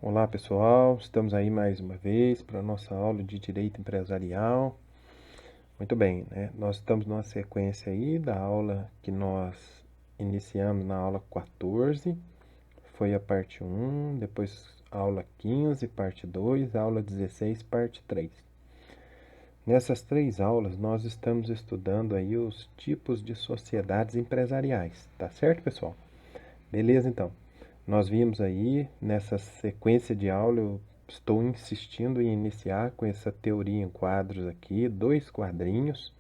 Olá pessoal, estamos aí mais uma vez para a nossa aula de Direito Empresarial. Muito bem, né? Nós estamos numa sequência aí da aula que nós iniciamos na aula 14, foi a parte 1, depois aula 15, parte 2, aula 16, parte 3. Nessas três aulas nós estamos estudando aí os tipos de sociedades empresariais, tá certo, pessoal? Beleza, então. Nós vimos aí nessa sequência de aula, eu estou insistindo em iniciar com essa teoria em quadros aqui, 2 quadrinhos,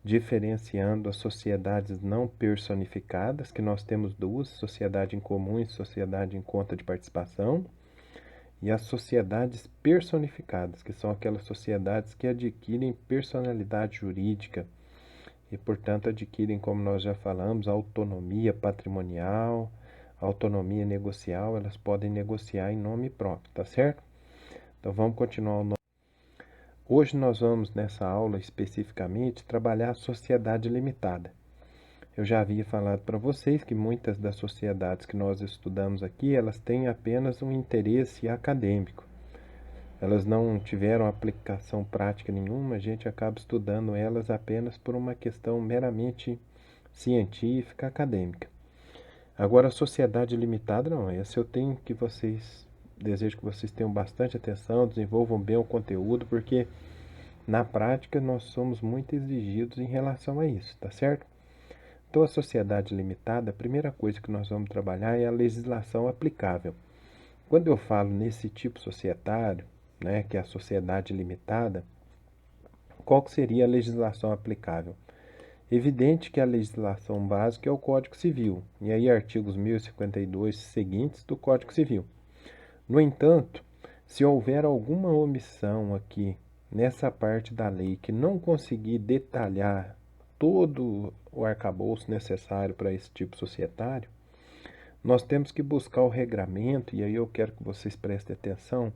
diferenciando as sociedades não personificadas, que nós temos duas, sociedade em comum e sociedade em conta de participação, e as sociedades personificadas, que são aquelas sociedades que adquirem personalidade jurídica e, portanto, adquirem, como nós já falamos, autonomia patrimonial, autonomia negocial, elas podem negociar em nome próprio, tá certo? Então vamos continuar o nosso. Hoje nós vamos, nessa aula especificamente, trabalhar a sociedade limitada. Eu já havia falado para vocês que muitas das sociedades que nós estudamos aqui, elas têm apenas um interesse acadêmico. Elas não tiveram aplicação prática nenhuma, a gente acaba estudando elas apenas por uma questão meramente científica, acadêmica. Agora, a sociedade limitada, não. Essa eu tenho que vocês, desejo que vocês tenham bastante atenção, desenvolvam bem o conteúdo, porque na prática nós somos muito exigidos em relação a isso, tá certo? Então, a sociedade limitada, a primeira coisa que nós vamos trabalhar é a legislação aplicável. Quando eu falo nesse tipo societário, né, que é a sociedade limitada, qual que seria a legislação aplicável? Evidente que a legislação básica é o Código Civil, e aí artigos 1052 seguintes do Código Civil. No entanto, se houver alguma omissão aqui nessa parte da lei que não conseguir detalhar todo o arcabouço necessário para esse tipo societário, nós temos que buscar o regramento, e aí eu quero que vocês prestem atenção,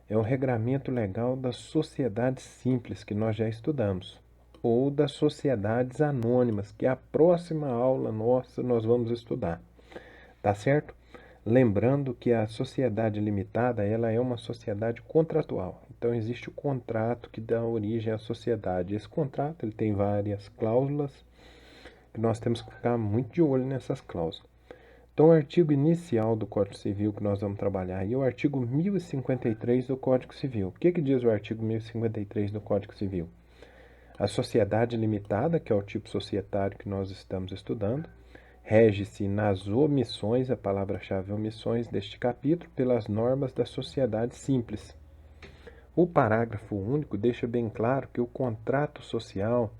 é o regramento legal das sociedades simples que nós já estudamos, ou das sociedades anônimas, que é a próxima aula nossa nós vamos estudar. Tá certo? Lembrando que a sociedade limitada, ela é uma sociedade contratual. Então existe o contrato que dá origem à sociedade. Esse contrato, ele tem várias cláusulas que nós temos que ficar muito de olho nessas cláusulas. Então, o artigo inicial do Código Civil que nós vamos trabalhar aí é o artigo 1053 do Código Civil. O que diz o artigo 1053 do Código Civil? A sociedade limitada, que é o tipo societário que nós estamos estudando, rege-se nas omissões, a palavra-chave omissões deste capítulo, pelas normas da sociedade simples. O parágrafo único deixa bem claro que o contrato social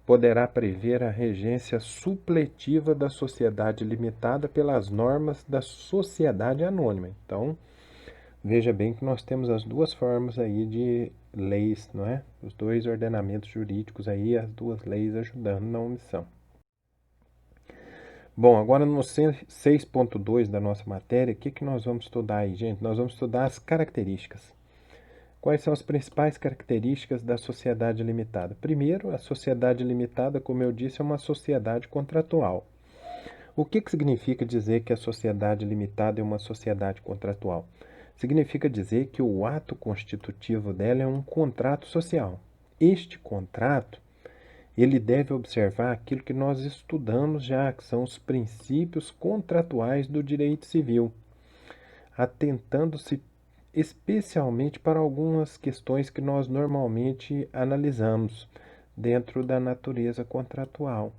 poderá prever a regência supletiva da sociedade limitada pelas normas da sociedade anônima. Então, veja bem que nós temos as duas formas aí de leis, não é? Os dois ordenamentos jurídicos aí, as duas leis ajudando na omissão. Bom, agora no 6.2 da nossa matéria, o que nós vamos estudar aí, gente? Nós vamos estudar as características. Quais são as principais características da sociedade limitada? Primeiro, a sociedade limitada, como eu disse, é uma sociedade contratual. O que significa dizer que a sociedade limitada é uma sociedade contratual? Significa dizer que o ato constitutivo dela é um contrato social. Este contrato, ele deve observar aquilo que nós estudamos já, que são os princípios contratuais do direito civil, atentando-se especialmente para algumas questões que nós normalmente analisamos dentro da natureza contratual.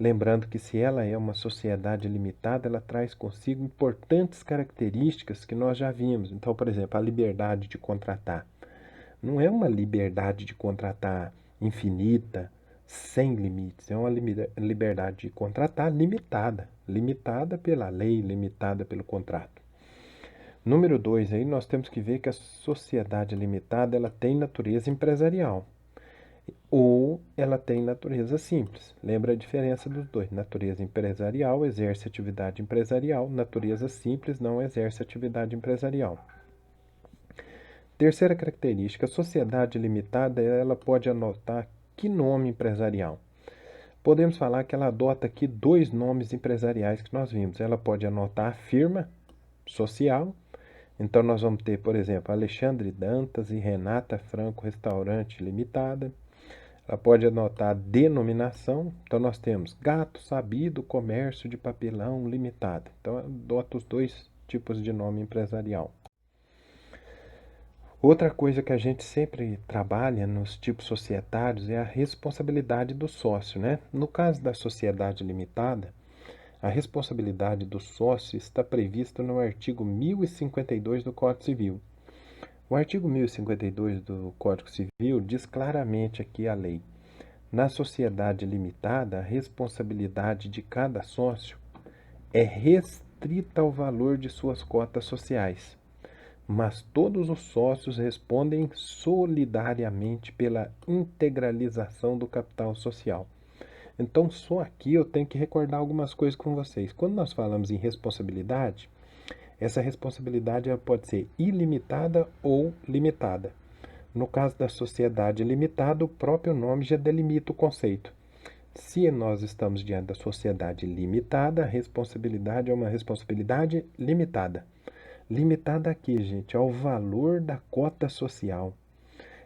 Lembrando que se ela é uma sociedade limitada, ela traz consigo importantes características que nós já vimos. Então, por exemplo, a liberdade de contratar. Não é uma liberdade de contratar infinita, sem limites. É uma liberdade de contratar limitada. Limitada pela lei, limitada pelo contrato. Número 2, aí nós temos que ver que a sociedade limitada ela tem natureza empresarial ou ela tem natureza simples. Lembra a diferença dos dois? Natureza empresarial exerce atividade empresarial, natureza simples não exerce atividade empresarial. Terceira característica, a sociedade limitada ela pode anotar que nome empresarial? Podemos falar que ela adota aqui dois nomes empresariais que nós vimos. Ela pode anotar a firma social, Então, nós vamos ter, por exemplo, Alexandre Dantas e Renata Franco Restaurante Limitada. Ela pode anotar a denominação. Então, nós temos Gato Sabido Comércio de Papelão Limitada. Então, adota os dois tipos de nome empresarial. Outra coisa que a gente sempre trabalha nos tipos societários é a responsabilidade do sócio, né? No caso da sociedade limitada, a responsabilidade do sócio está prevista no artigo 1052 do Código Civil. O artigo 1052 do Código Civil diz claramente aqui a lei: na sociedade limitada, a responsabilidade de cada sócio é restrita ao valor de suas cotas sociais, mas todos os sócios respondem solidariamente pela integralização do capital social. Então, só aqui eu tenho que recordar algumas coisas com vocês. Quando nós falamos em responsabilidade, essa responsabilidade pode ser ilimitada ou limitada. No caso da sociedade limitada, o próprio nome já delimita o conceito. Se nós estamos diante da sociedade limitada, a responsabilidade é uma responsabilidade limitada. Limitada aqui, gente, ao valor da cota social.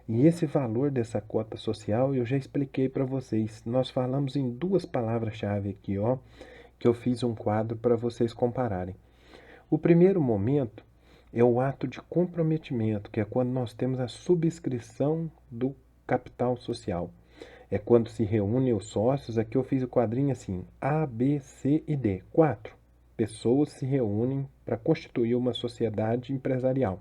E esse valor dessa cota social eu já expliquei para vocês. Nós falamos em duas palavras-chave aqui, ó, que eu fiz um quadro para vocês compararem. O primeiro momento é o ato de comprometimento, que é quando nós temos a subscrição do capital social. É quando se reúnem os sócios. Aqui eu fiz o quadrinho assim: A, B, C e D. 4 pessoas se reúnem para constituir uma sociedade empresarial.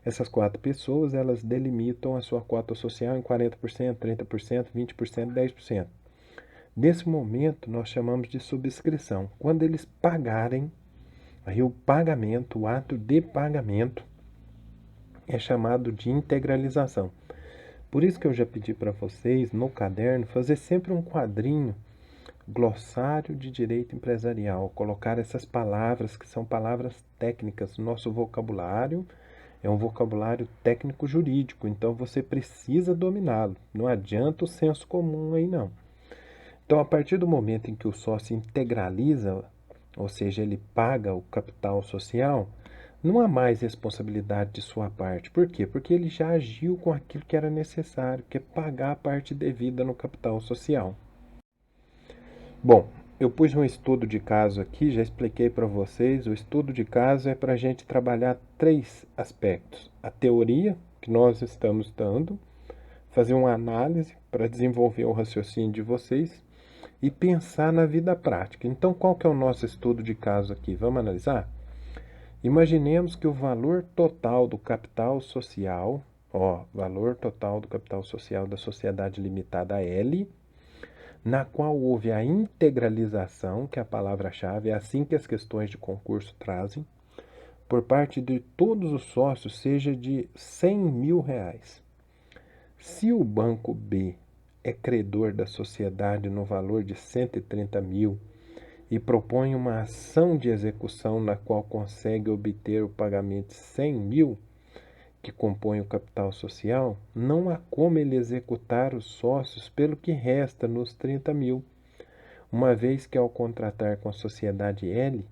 Essas 4 pessoas, elas delimitam a sua cota social em 40%, 30%, 20%, 10%. Nesse momento, nós chamamos de subscrição. Quando eles pagarem, aí o pagamento, o ato de pagamento, é chamado de integralização. Por isso que eu já pedi para vocês, no caderno, fazer sempre um quadrinho, glossário de direito empresarial, colocar essas palavras que são palavras técnicas. Nosso vocabulário é um vocabulário técnico-jurídico, então você precisa dominá-lo. Não adianta o senso comum aí, não. Então, a partir do momento em que o sócio integraliza, ou seja, ele paga o capital social, não há mais responsabilidade de sua parte. Por quê? Porque ele já agiu com aquilo que era necessário, que é pagar a parte devida no capital social. Bom, eu pus um estudo de caso aqui, já expliquei para vocês. O estudo de caso é para a gente trabalhar 3 aspectos: a teoria que nós estamos dando, fazer uma análise para desenvolver o raciocínio de vocês e pensar na vida prática. Então, qual que é o nosso estudo de caso aqui? Vamos analisar? Imaginemos que o valor total do capital social, valor total do capital social da sociedade limitada L, na qual houve a integralização, que é a palavra-chave, é assim que as questões de concurso trazem, por parte de todos os sócios, seja de R$ 100.000. Se o banco B é credor da sociedade no valor de 130 mil e propõe uma ação de execução na qual consegue obter o pagamento de 100 mil, que compõe o capital social, não há como ele executar os sócios pelo que resta nos 30 mil, uma vez que ao contratar com a sociedade L,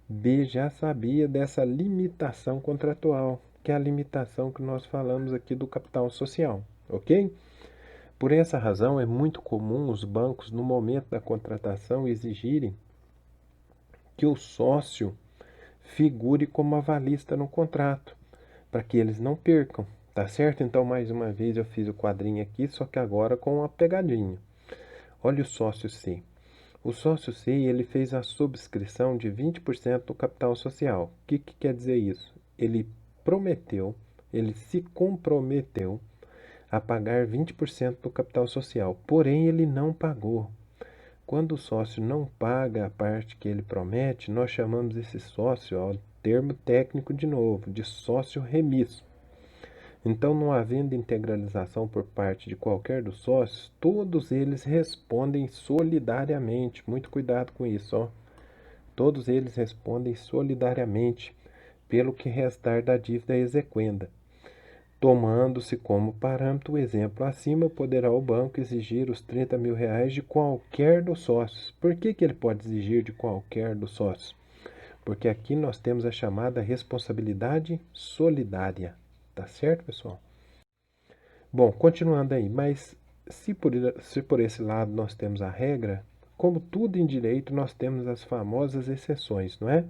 B já sabia dessa limitação contratual, que é a limitação que nós falamos aqui do capital social, ok? Por essa razão, é muito comum os bancos, no momento da contratação, exigirem que o sócio figure como avalista no contrato, para que eles não percam, tá certo? Então, mais uma vez, eu fiz o quadrinho aqui, só que agora com uma pegadinha. Olha o sócio C. O sócio C, ele fez a subscrição de 20% do capital social. O que quer dizer isso? Ele prometeu, ele se comprometeu a pagar 20% do capital social, porém ele não pagou. Quando o sócio não paga a parte que ele promete, nós chamamos esse sócio, termo técnico de novo, de sócio remisso. Então, não havendo integralização por parte de qualquer dos sócios, todos eles respondem solidariamente. Muito cuidado com isso, Todos eles respondem solidariamente pelo que restar da dívida exequenda. Tomando-se como parâmetro o exemplo acima, poderá o banco exigir os R$ 30.000 de qualquer dos sócios. Por que ele pode exigir de qualquer dos sócios? Porque aqui nós temos a chamada responsabilidade solidária. Tá certo, pessoal? Bom, continuando aí, mas se por esse lado nós temos a regra, como tudo em direito, nós temos as famosas exceções, não é?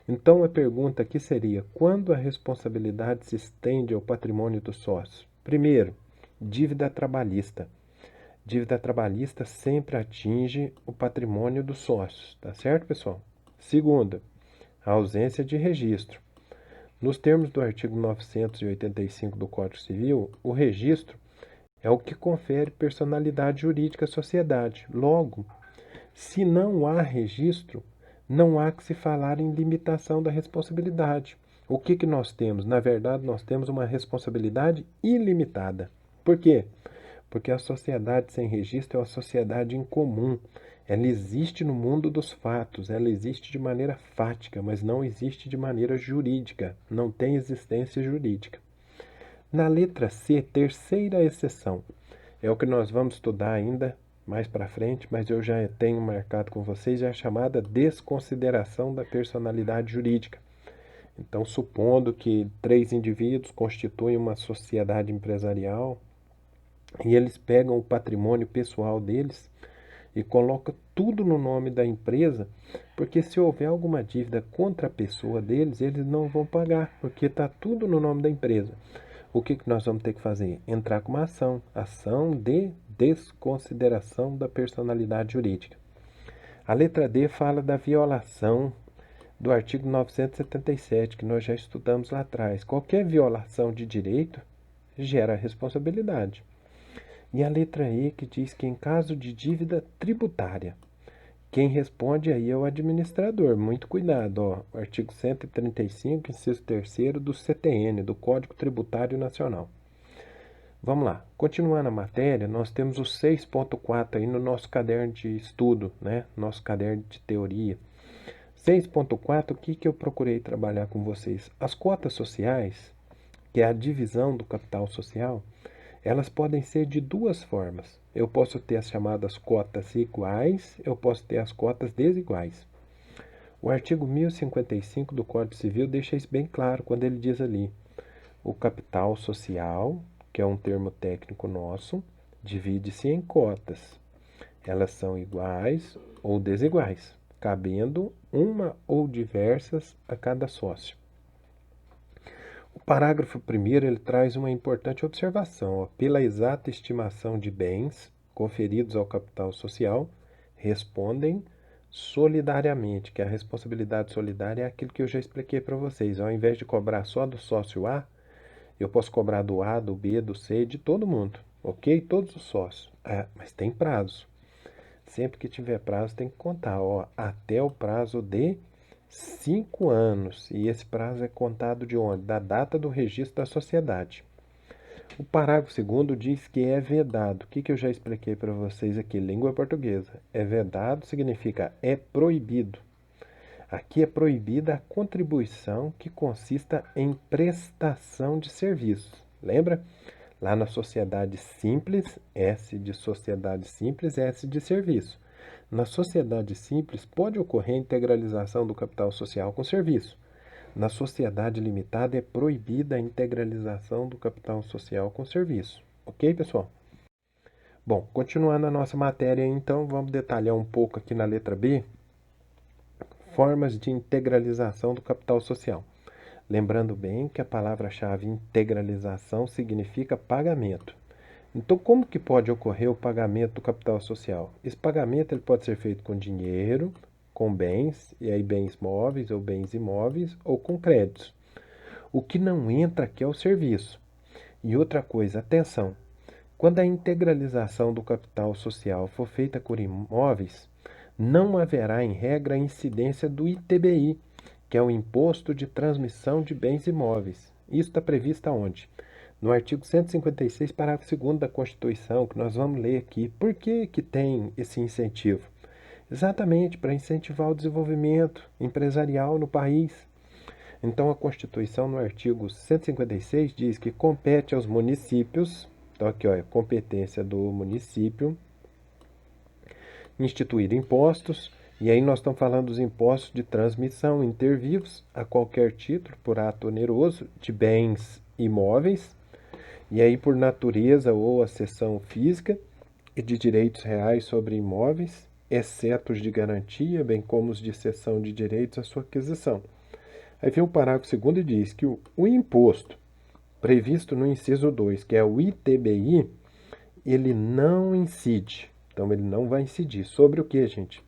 Então a pergunta aqui seria: quando a responsabilidade se estende ao patrimônio do sócio? Primeiro, dívida trabalhista. Dívida trabalhista sempre atinge o patrimônio dos sócios, tá certo, pessoal? Segunda, a ausência de registro. Nos termos do artigo 985 do Código Civil, o registro é o que confere personalidade jurídica à sociedade. Logo, se não há registro, não há que se falar em limitação da responsabilidade. O que nós temos? Na verdade, nós temos uma responsabilidade ilimitada. Por quê? Porque a sociedade sem registro é uma sociedade incomum. Ela existe no mundo dos fatos, ela existe de maneira fática, mas não existe de maneira jurídica, não tem existência jurídica. Na letra C, terceira exceção, é o que nós vamos estudar ainda mais para frente, mas eu já tenho marcado com vocês, é a chamada desconsideração da personalidade jurídica. Então, supondo que 3 indivíduos constituem uma sociedade empresarial e eles pegam o patrimônio pessoal deles e colocam tudo no nome da empresa, porque se houver alguma dívida contra a pessoa deles, eles não vão pagar, porque está tudo no nome da empresa. O que nós vamos ter que fazer? Entrar com uma ação de desconsideração da personalidade jurídica. A letra D fala da violação do artigo 977, que nós já estudamos lá atrás. Qualquer violação de direito gera responsabilidade. E a letra E, que diz que em caso de dívida tributária, quem responde aí é o administrador. Muito cuidado, ó. O artigo 135, inciso 3º do CTN, do Código Tributário Nacional. Vamos lá. Continuando a matéria, nós temos o 6.4 aí no nosso caderno de estudo, né? Nosso caderno de teoria. 6.4, o que eu procurei trabalhar com vocês? As cotas sociais, que é a divisão do capital social, elas podem ser de duas formas. Eu posso ter as chamadas cotas iguais, eu posso ter as cotas desiguais. O artigo 1055 do Código Civil deixa isso bem claro quando ele diz ali: o capital social, que é um termo técnico nosso, divide-se em cotas. Elas são iguais ou desiguais, cabendo uma ou diversas a cada sócio. O parágrafo 1º ele traz uma importante observação. Ó. Pela exata estimação de bens conferidos ao capital social, respondem solidariamente, que a responsabilidade solidária é aquilo que eu já expliquei para vocês. Ao invés de cobrar só do sócio A, eu posso cobrar do A, do B, do C, de todo mundo, ok? Todos os sócios. Mas tem prazo. Sempre que tiver prazo tem que contar, ó, até o prazo de 5 anos, e esse prazo é contado de onde? Da data do registro da sociedade. O parágrafo 2º diz que é vedado. O que eu já expliquei para vocês aqui? Língua portuguesa. É vedado significa é proibido. Aqui é proibida a contribuição que consista em prestação de serviços. Lembra? Lá na sociedade simples, S de sociedade simples, S de serviço. Na sociedade simples, pode ocorrer a integralização do capital social com serviço. Na sociedade limitada, é proibida a integralização do capital social com serviço. Ok, pessoal? Bom, continuando a nossa matéria, então, vamos detalhar um pouco aqui na letra B, formas de integralização do capital social. Lembrando bem que a palavra-chave integralização significa pagamento. Então, como que pode ocorrer o pagamento do capital social? Esse pagamento ele pode ser feito com dinheiro, com bens, e aí bens móveis ou bens imóveis, ou com créditos. O que não entra aqui é o serviço. E outra coisa, atenção, quando a integralização do capital social for feita por imóveis, não haverá, em regra, a incidência do ITBI, que é o Imposto de Transmissão de Bens Imóveis. Isso está previsto aonde? No artigo 156, parágrafo 2º da Constituição, que nós vamos ler aqui. Por que tem esse incentivo? Exatamente para incentivar o desenvolvimento empresarial no país. Então, a Constituição, no artigo 156, diz que compete aos municípios, então aqui ó, é competência do município, instituir impostos E aí nós estamos falando dos impostos de transmissão inter vivos a qualquer título por ato oneroso de bens imóveis, e aí por natureza ou a cessão física e de direitos reais sobre imóveis, exceto os de garantia, bem como os de cessão de direitos à sua aquisição. Aí vem o parágrafo 2º e diz que o imposto previsto no inciso 2, que é o ITBI, ele não incide. Então, ele não vai incidir. Sobre o que, gente?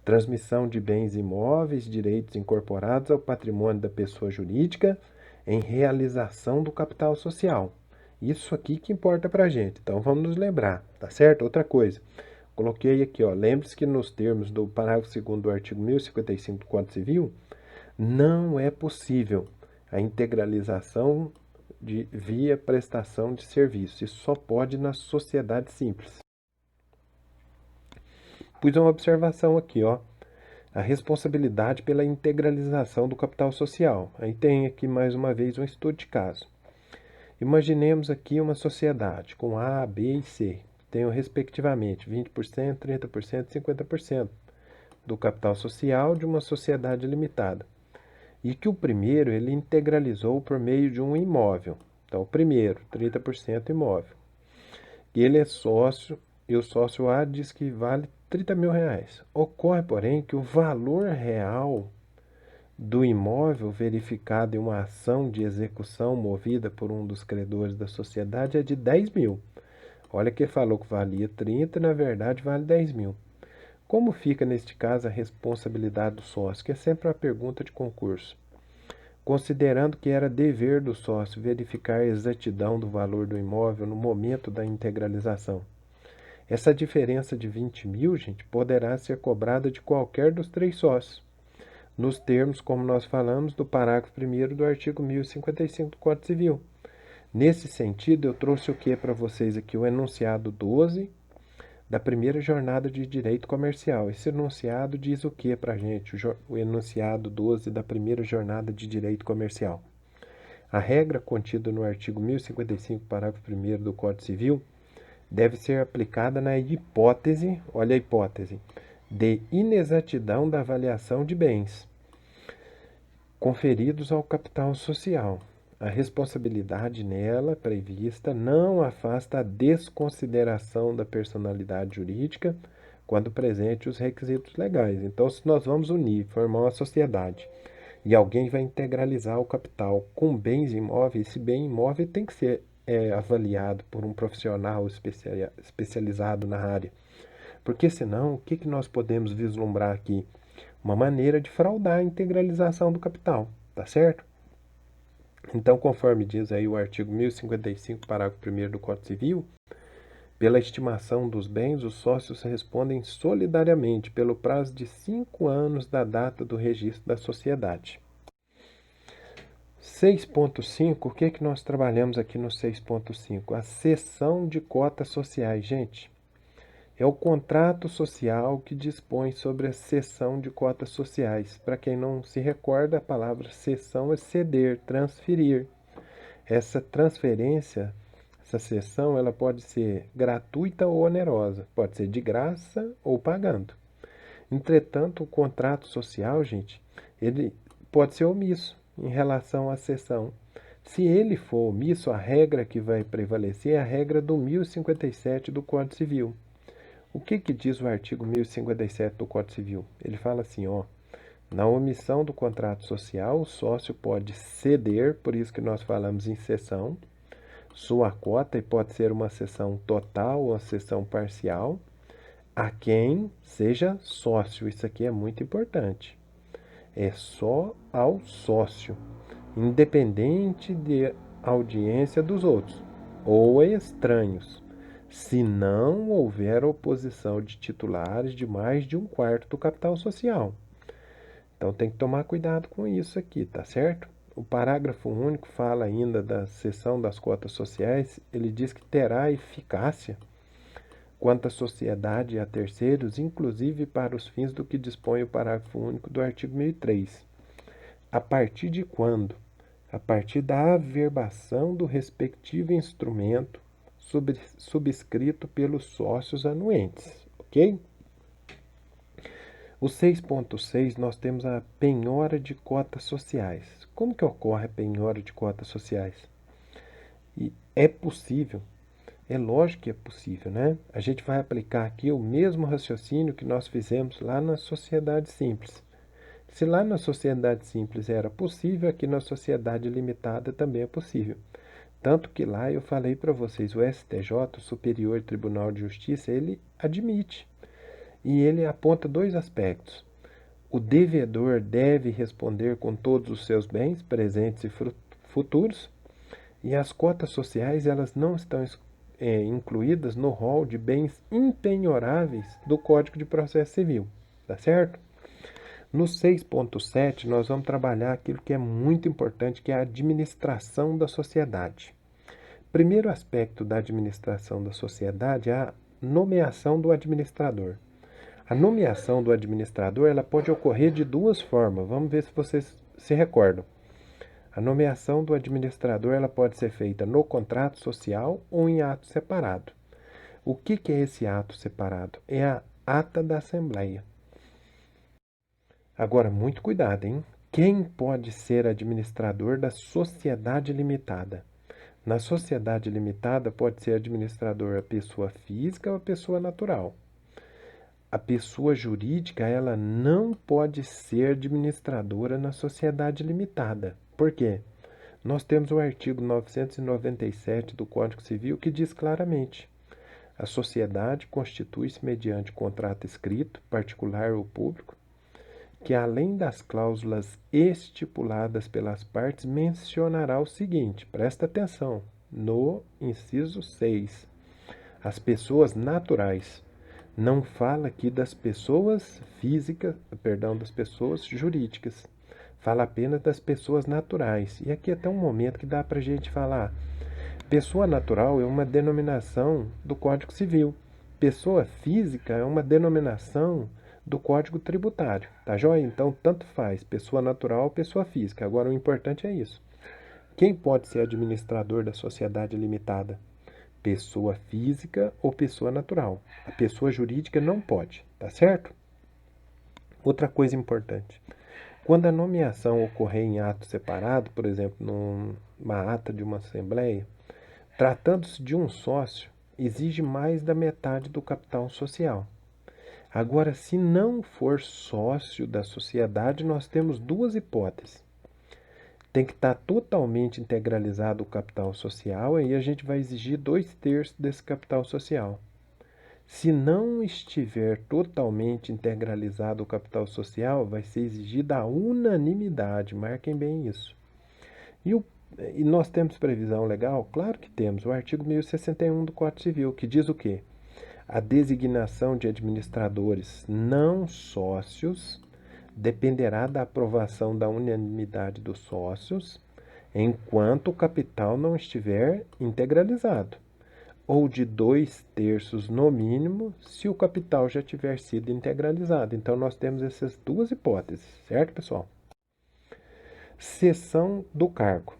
Transmissão de bens imóveis, direitos incorporados ao patrimônio da pessoa jurídica em realização do capital social. Isso aqui que importa para a gente. Então, vamos nos lembrar, tá certo? Outra coisa. Coloquei aqui, ó. Lembre-se que nos termos do parágrafo 2º do artigo 1055 do Código Civil, não é possível a integralização via prestação de serviço. Isso só pode na sociedade simples. Pus uma observação aqui, ó. A responsabilidade pela integralização do capital social. Aí tem aqui mais uma vez um estudo de caso. Imaginemos aqui uma sociedade com A, B e C, que tenham respectivamente 20%, 30% e 50% do capital social de uma sociedade limitada. E que o primeiro ele integralizou por meio de um imóvel. Então, o primeiro, 30% imóvel. E ele é sócio, e o sócio A diz que vale 30 mil reais. Ocorre, porém, que o valor real do imóvel verificado em uma ação de execução movida por um dos credores da sociedade é de 10 mil. Olha que ele falou que valia 30, na verdade vale 10 mil. Como fica, neste caso, a responsabilidade do sócio? Que é sempre uma pergunta de concurso. Considerando que era dever do sócio verificar a exatidão do valor do imóvel no momento da integralização. Essa diferença de 20 mil, gente, poderá ser cobrada de qualquer dos 3 sócios, nos termos, como nós falamos, do parágrafo 1º do artigo 1055 do Código Civil. Nesse sentido, eu trouxe o que para vocês aqui? O enunciado 12 da primeira jornada de direito comercial. Esse enunciado diz o que para a gente? O enunciado 12 da primeira jornada de direito comercial. A regra contida no artigo 1055, parágrafo 1º do Código Civil, deve ser aplicada na hipótese, olha a hipótese, de inexatidão da avaliação de bens conferidos ao capital social. A responsabilidade nela prevista não afasta a desconsideração da personalidade jurídica quando presente os requisitos legais. Então, se nós vamos unir, formar uma sociedade e alguém vai integralizar o capital com bens imóveis, esse bem imóvel tem que ser avaliado por um profissional especializado na área. Porque senão, o que nós podemos vislumbrar aqui? Uma maneira de fraudar a integralização do capital, tá certo? Então, conforme diz aí o artigo 1055, parágrafo 1º do Código Civil, pela estimação dos bens, os sócios respondem solidariamente pelo prazo de 5 anos da data do registro da sociedade. 6.5, o que nós trabalhamos aqui no 6.5? A cessão de cotas sociais, gente. É o contrato social que dispõe sobre a cessão de cotas sociais. Para quem não se recorda, a palavra cessão é ceder, transferir. Essa transferência, essa cessão, ela pode ser gratuita ou onerosa. Pode ser de graça ou pagando. Entretanto, o contrato social, gente, ele pode ser omisso em relação à cessão. Se ele for omisso, a regra que vai prevalecer é a regra do 1057 do Código Civil. O que diz o artigo 1057 do Código Civil? Ele fala assim, ó, na omissão do contrato social, o sócio pode ceder, por isso que nós falamos em cessão, sua cota, e pode ser uma cessão total ou uma cessão parcial, a quem seja sócio. Isso aqui é muito importante. É só ao sócio, independente de audiência dos outros, ou estranhos, se não houver oposição de titulares de mais de 1/4 do capital social. Então tem que tomar cuidado com isso aqui, tá certo? O parágrafo único fala ainda da cessão das cotas sociais, ele diz que terá eficácia quanto à sociedade e a terceiros, inclusive para os fins do que dispõe o parágrafo único do artigo 1003. A partir de quando? A partir da averbação do respectivo instrumento subscrito pelos sócios anuentes, ok? O 6.6 nós temos a penhora de cotas sociais. Como que ocorre a penhora de cotas sociais? E é possível, é lógico que é possível, né? A gente vai aplicar aqui o mesmo raciocínio que nós fizemos lá na sociedade simples. Se lá na sociedade simples era possível, aqui na sociedade limitada também é possível. Tanto que lá eu falei para vocês, o STJ, o Superior Tribunal de Justiça, ele admite. E ele aponta dois aspectos. O devedor deve responder com todos os seus bens, presentes e futuros, e as cotas sociais elas não estão incluídas no rol de bens impenhoráveis do Código de Processo Civil, tá certo? No 6.7 nós vamos trabalhar aquilo que é muito importante, que é a administração da sociedade. Primeiro aspecto da administração da sociedade é a nomeação do administrador. A nomeação do administrador ela pode ocorrer de duas formas. Vamos ver se vocês se recordam. A nomeação do administrador ela pode ser feita no contrato social ou em ato separado. O que é esse ato separado? É a ata da Assembleia. Agora, muito cuidado, hein? Quem pode ser administrador da sociedade limitada? Na sociedade limitada pode ser administrador a pessoa física ou a pessoa natural. A pessoa jurídica ela não pode ser administradora na sociedade limitada. Por quê? Nós temos o artigo 997 do Código Civil que diz claramente: a sociedade constitui-se mediante contrato escrito, particular ou público, que além das cláusulas estipuladas pelas partes mencionará o seguinte, presta atenção, no inciso 6, as pessoas naturais. Não fala aqui das pessoas físicas, perdão, das pessoas jurídicas. Fala apenas das pessoas naturais. E aqui até um momento que dá para a gente falar. Pessoa natural é uma denominação do Código Civil. Pessoa física é uma denominação do Código Tributário. Tá joia? Então, tanto faz, pessoa natural ou pessoa física. Agora, o importante é isso. Quem pode ser administrador da sociedade limitada? Pessoa física ou pessoa natural. A pessoa jurídica não pode, tá certo? Outra coisa importante. Quando a nomeação ocorrer em ato separado, por exemplo, numa ata de uma assembleia, tratando-se de um sócio, exige mais da metade do capital social. Agora, se não for sócio da sociedade, nós temos duas hipóteses. Tem que estar totalmente integralizado o capital social, aí a gente vai exigir 2/3 desse capital social. Se não estiver totalmente integralizado o capital social, vai ser exigida a unanimidade, marquem bem isso. E, e nós temos previsão legal? Claro que temos. O artigo 1061 do Código Civil, que diz o quê? A designação de administradores não sócios dependerá da aprovação da unanimidade dos sócios, enquanto o capital não estiver integralizado, ou de 2/3 no mínimo, se o capital já tiver sido integralizado. Então, nós temos essas duas hipóteses, certo, pessoal? Cessão do cargo.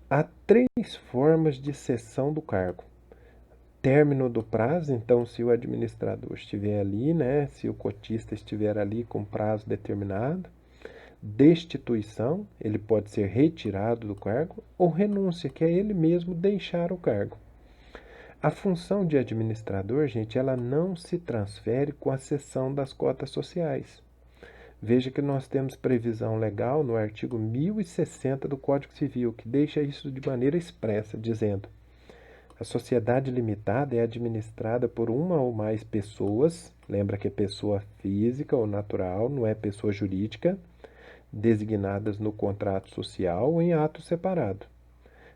Há 3 formas de cessão do cargo. Término do prazo, então se o administrador estiver ali, né, se o cotista estiver ali com prazo determinado, destituição, ele pode ser retirado do cargo, ou renúncia, que é ele mesmo deixar o cargo. A função de administrador, gente, ela não se transfere com a cessão das cotas sociais. Veja que nós temos previsão legal no artigo 1060 do Código Civil, que deixa isso de maneira expressa, dizendo: a sociedade limitada é administrada por uma ou mais pessoas, lembra que é pessoa física ou natural, não é pessoa jurídica, designadas no contrato social ou em ato separado.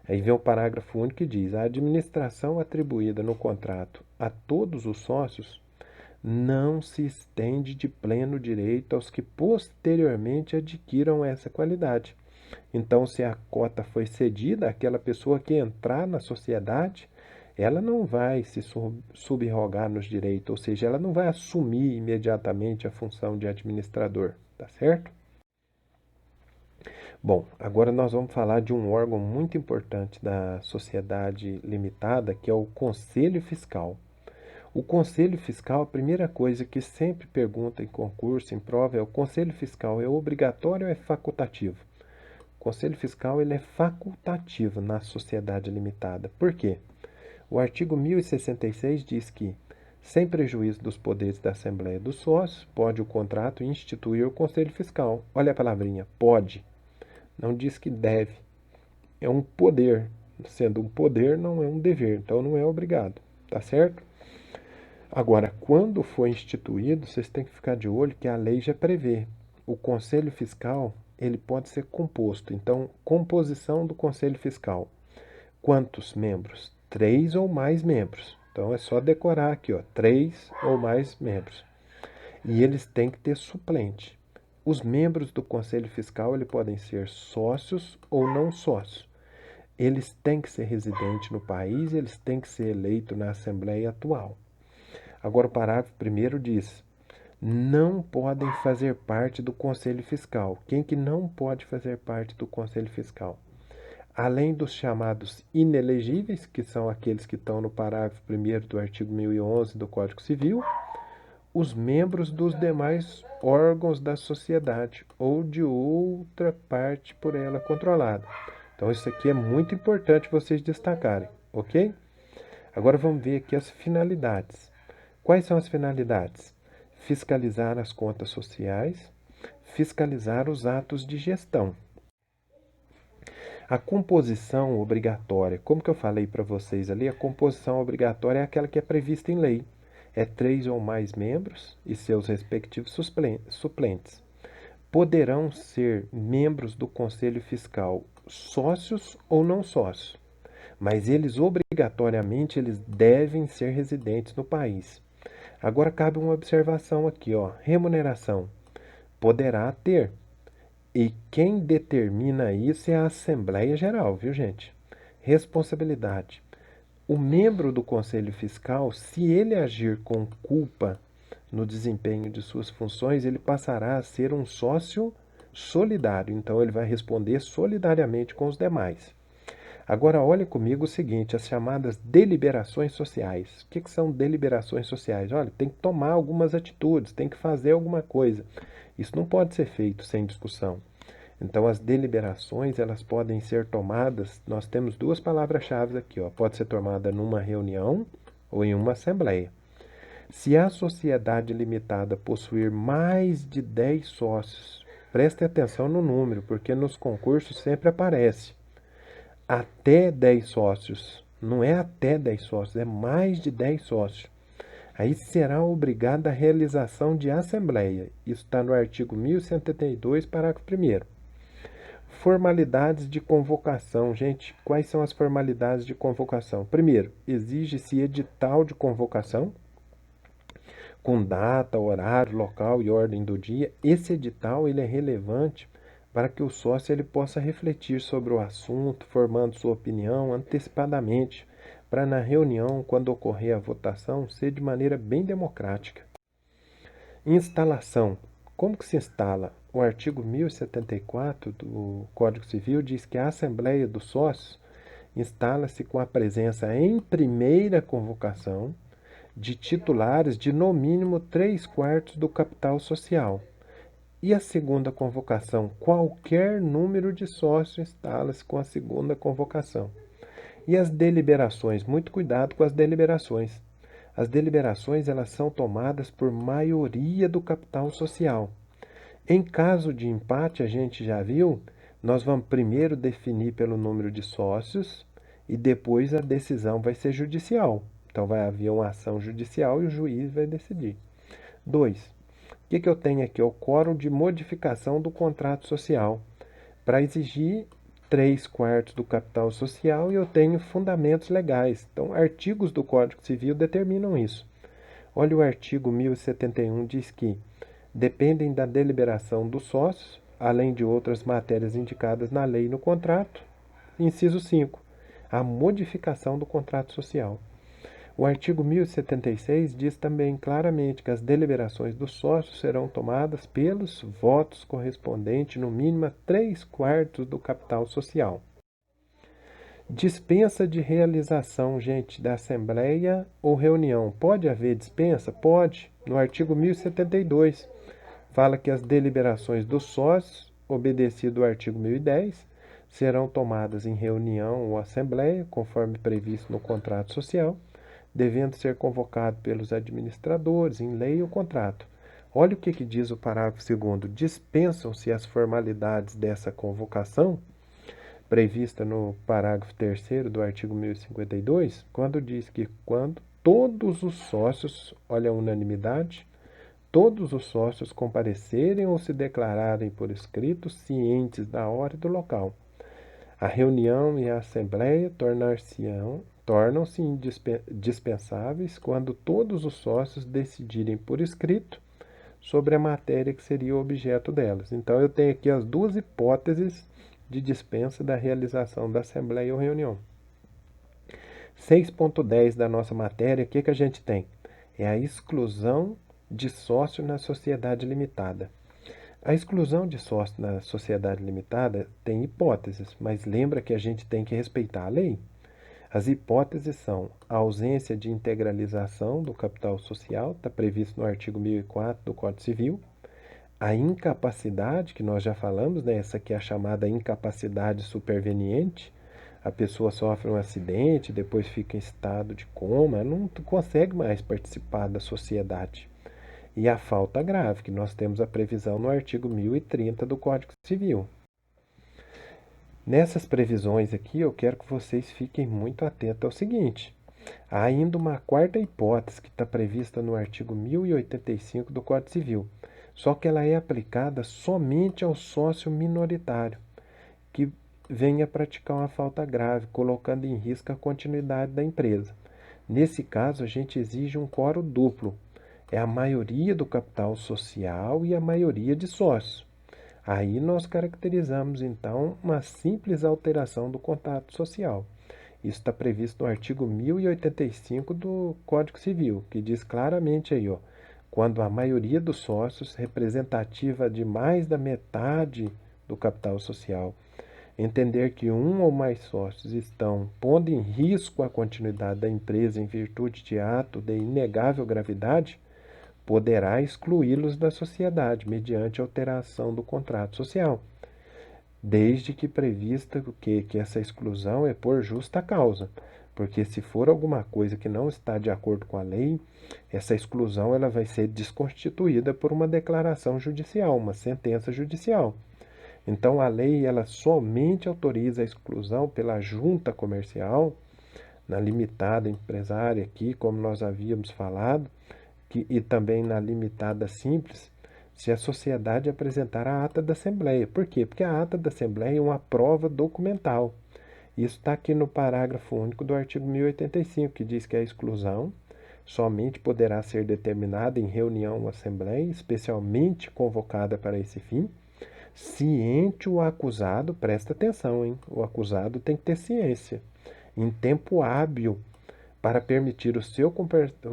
Aí vem o parágrafo único que diz: a administração atribuída no contrato a todos os sócios não se estende de pleno direito aos que posteriormente adquiram essa qualidade. Então, se a cota foi cedida, aquela pessoa que entrar na sociedade, ela não vai se subrogar nos direitos, ou seja, ela não vai assumir imediatamente a função de administrador, tá certo? Bom, agora nós vamos falar de um órgão muito importante da sociedade limitada, que é o Conselho Fiscal. O Conselho Fiscal, a primeira coisa que sempre pergunta em concurso, em prova, é: o Conselho Fiscal é obrigatório ou é facultativo? O Conselho Fiscal ele é facultativo na sociedade limitada. Por quê? O artigo 1066 diz que, sem prejuízo dos poderes da Assembleia dos Sócios, pode o contrato instituir o Conselho Fiscal. Olha a palavrinha, pode. Não diz que deve. É um poder. Sendo um poder, não é um dever. Então, não é obrigado. Tá certo? Agora, quando for instituído, vocês têm que ficar de olho que a lei já prevê. O Conselho Fiscal, ele pode ser composto. Então, composição do Conselho Fiscal. Quantos membros? 3 ou mais membros. Então, é só decorar aqui, ó, 3 ou mais membros. E eles têm que ter suplente. Os membros do Conselho Fiscal, eles podem ser sócios ou não sócios. Eles têm que ser residentes no país, eles têm que ser eleitos na Assembleia atual. Agora, o parágrafo 1º diz: não podem fazer parte do Conselho Fiscal. Quem que não pode fazer parte do Conselho Fiscal? Além dos chamados inelegíveis, que são aqueles que estão no parágrafo 1º do artigo 1011 do Código Civil, os membros dos demais órgãos da sociedade ou de outra parte por ela controlada. Então, isso aqui é muito importante vocês destacarem, ok? Agora vamos ver aqui as finalidades. Quais são as finalidades? Fiscalizar as contas sociais, fiscalizar os atos de gestão. A composição obrigatória, como que eu falei para vocês ali, a composição obrigatória é aquela que é prevista em lei. É 3 ou mais membros e seus respectivos suplentes. Poderão ser membros do Conselho Fiscal sócios ou não sócios, mas eles obrigatoriamente eles devem ser residentes no país. Agora cabe uma observação aqui, ó. Remuneração. Poderá ter. E quem determina isso é a Assembleia Geral, viu, gente? Responsabilidade. O membro do Conselho Fiscal, se ele agir com culpa no desempenho de suas funções, ele passará a ser um sócio solidário. Então, ele vai responder solidariamente com os demais. Agora, olhe comigo o seguinte, as chamadas deliberações sociais. O que são deliberações sociais? Olha, tem que tomar algumas atitudes, tem que fazer alguma coisa. Isso não pode ser feito sem discussão. Então, as deliberações, elas podem ser tomadas, nós temos duas palavras-chave aqui, ó. Pode ser tomada numa reunião ou em uma assembleia. Se a sociedade limitada possuir mais de 10 sócios, preste atenção no número, porque nos concursos sempre aparece. Até 10 sócios, não é até 10 sócios, é mais de 10 sócios. Aí será obrigada a realização de assembleia. Isso está no artigo 1172, parágrafo 1º. Formalidades de convocação. Gente, quais são as formalidades de convocação? Primeiro, exige-se edital de convocação, com data, horário, local e ordem do dia. Esse edital ele é relevante para que o sócio ele possa refletir sobre o assunto, formando sua opinião antecipadamente, para na reunião, quando ocorrer a votação, ser de maneira bem democrática. Instalação. Como que se instala? O artigo 1074 do Código Civil diz que a Assembleia dos Sócios instala-se com a presença em primeira convocação de titulares de no mínimo 3/4 do capital social. E a segunda convocação, qualquer número de sócios instala-se com a segunda convocação. E as deliberações, muito cuidado com as deliberações. As deliberações elas são tomadas por maioria do capital social. Em caso de empate, a gente já viu, nós vamos primeiro definir pelo número de sócios e depois a decisão vai ser judicial. Então vai haver uma ação judicial e o juiz vai decidir. 2. O que eu tenho aqui? O quórum de modificação do contrato social. Para exigir 3/4 do capital social e eu tenho fundamentos legais. Então, artigos do Código Civil determinam isso. Olha o artigo 1071, diz que dependem da deliberação dos sócios, além de outras matérias indicadas na lei e no contrato. Inciso 5. A modificação do contrato social. O artigo 1076 diz também claramente que as deliberações dos sócios serão tomadas pelos votos correspondentes, no mínimo, a 3/4 do capital social. Dispensa de realização, gente, da assembleia ou reunião. Pode haver dispensa? Pode. No artigo 1072, fala que as deliberações dos sócios, obedecido ao artigo 1010, serão tomadas em reunião ou assembleia, conforme previsto no contrato social, devendo ser convocado pelos administradores em lei ou contrato. Olha o que diz o parágrafo 2º. Dispensam-se as formalidades dessa convocação, prevista no parágrafo 3º do artigo 1052, quando diz que quando todos os sócios, olha a unanimidade, todos os sócios comparecerem ou se declararem por escrito cientes da hora e do local. A reunião e a assembleia tornam-se indispensáveis quando todos os sócios decidirem por escrito sobre a matéria que seria o objeto delas. Então, eu tenho aqui as duas hipóteses de dispensa da realização da assembleia ou reunião. 6.10 da nossa matéria, o que a gente tem? É a exclusão de sócio na sociedade limitada. A exclusão de sócio na sociedade limitada tem hipóteses, mas lembra que a gente tem que respeitar a lei. As hipóteses são a ausência de integralização do capital social, está previsto no artigo 1004 do Código Civil, a incapacidade, que nós já falamos, né? Essa aqui é a chamada incapacidade superveniente. A pessoa sofre um acidente, depois fica em estado de coma, não consegue mais participar da sociedade. E a falta grave, que nós temos a previsão no artigo 1030 do Código Civil. Nessas previsões aqui, eu quero que vocês fiquem muito atentos ao seguinte. Há ainda uma quarta hipótese que está prevista no artigo 1085 do Código Civil, só que ela é aplicada somente ao sócio minoritário, que venha praticar uma falta grave, colocando em risco a continuidade da empresa. Nesse caso, a gente exige um quórum duplo. É a maioria do capital social e a maioria de sócios. Aí nós caracterizamos, então, uma simples alteração do contrato social. Isso está previsto no artigo 1085 do Código Civil, que diz claramente aí, ó, quando a maioria dos sócios, representativa de mais da metade do capital social, entender que um ou mais sócios estão pondo em risco a continuidade da empresa em virtude de ato de inegável gravidade, poderá excluí-los da sociedade mediante alteração do contrato social, desde que prevista que essa exclusão é por justa causa, porque se for alguma coisa que não está de acordo com a lei, essa exclusão ela vai ser desconstituída por uma declaração judicial, uma sentença judicial. Então a lei ela somente autoriza a exclusão pela junta comercial, na limitada empresária aqui, como nós havíamos falado, e também na limitada simples, se a sociedade apresentar a ata da Assembleia. Por quê? Porque a ata da Assembleia é uma prova documental. Isso está aqui no parágrafo único do artigo 1085, que diz que a exclusão somente poderá ser determinada em reunião ou assembleia, especialmente convocada para esse fim, ciente o acusado, presta atenção, hein? O acusado tem que ter ciência, em tempo hábil, para permitir o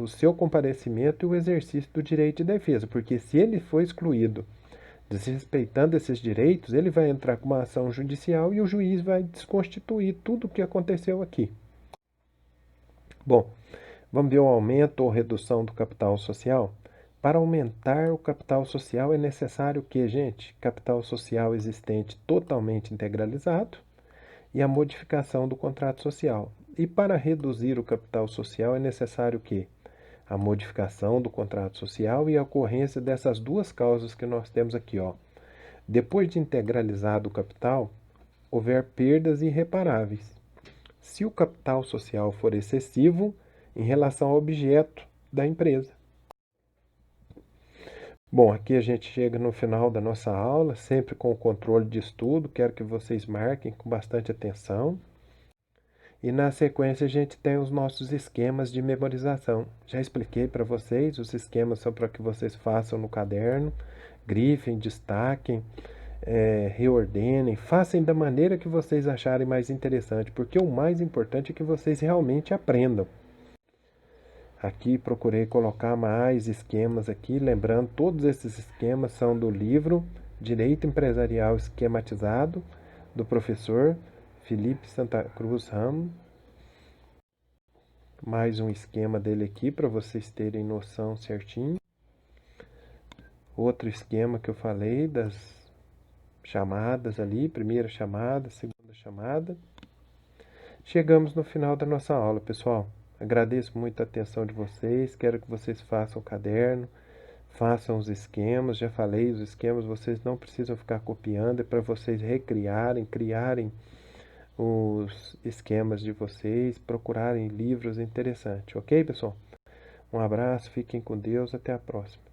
seu comparecimento e o exercício do direito de defesa, porque se ele for excluído, desrespeitando esses direitos, ele vai entrar com uma ação judicial e o juiz vai desconstituir tudo o que aconteceu aqui. Bom, vamos ver o aumento ou redução do capital social? Para aumentar o capital social é necessário o que, gente? Capital social existente totalmente integralizado e a modificação do contrato social. E para reduzir o capital social é necessário o quê? A modificação do contrato social e a ocorrência dessas duas causas que nós temos aqui, ó. Depois de integralizado o capital, houver perdas irreparáveis. Se o capital social for excessivo em relação ao objeto da empresa. Bom, aqui a gente chega no final da nossa aula, sempre com o controle de estudo. Quero que vocês marquem com bastante atenção. E na sequência a gente tem os nossos esquemas de memorização. Já expliquei para vocês, os esquemas são para que vocês façam no caderno, grifem, destaquem, reordenem, façam da maneira que vocês acharem mais interessante, porque o mais importante é que vocês realmente aprendam. Aqui procurei colocar mais esquemas aqui, lembrando, todos esses esquemas são do livro Direito Empresarial Esquematizado, do professor Felipe Santa Cruz Ramos. Mais um esquema dele aqui para vocês terem noção certinho. Outro esquema que eu falei das chamadas ali, primeira chamada, segunda chamada. Chegamos no final da nossa aula, pessoal. Agradeço muito a atenção de vocês. Quero que vocês façam o caderno, façam os esquemas. Já falei, os esquemas vocês não precisam ficar copiando, é para vocês recriarem, criarem os esquemas de vocês, procurarem livros interessantes, ok, pessoal? Um abraço, fiquem com Deus, até a próxima.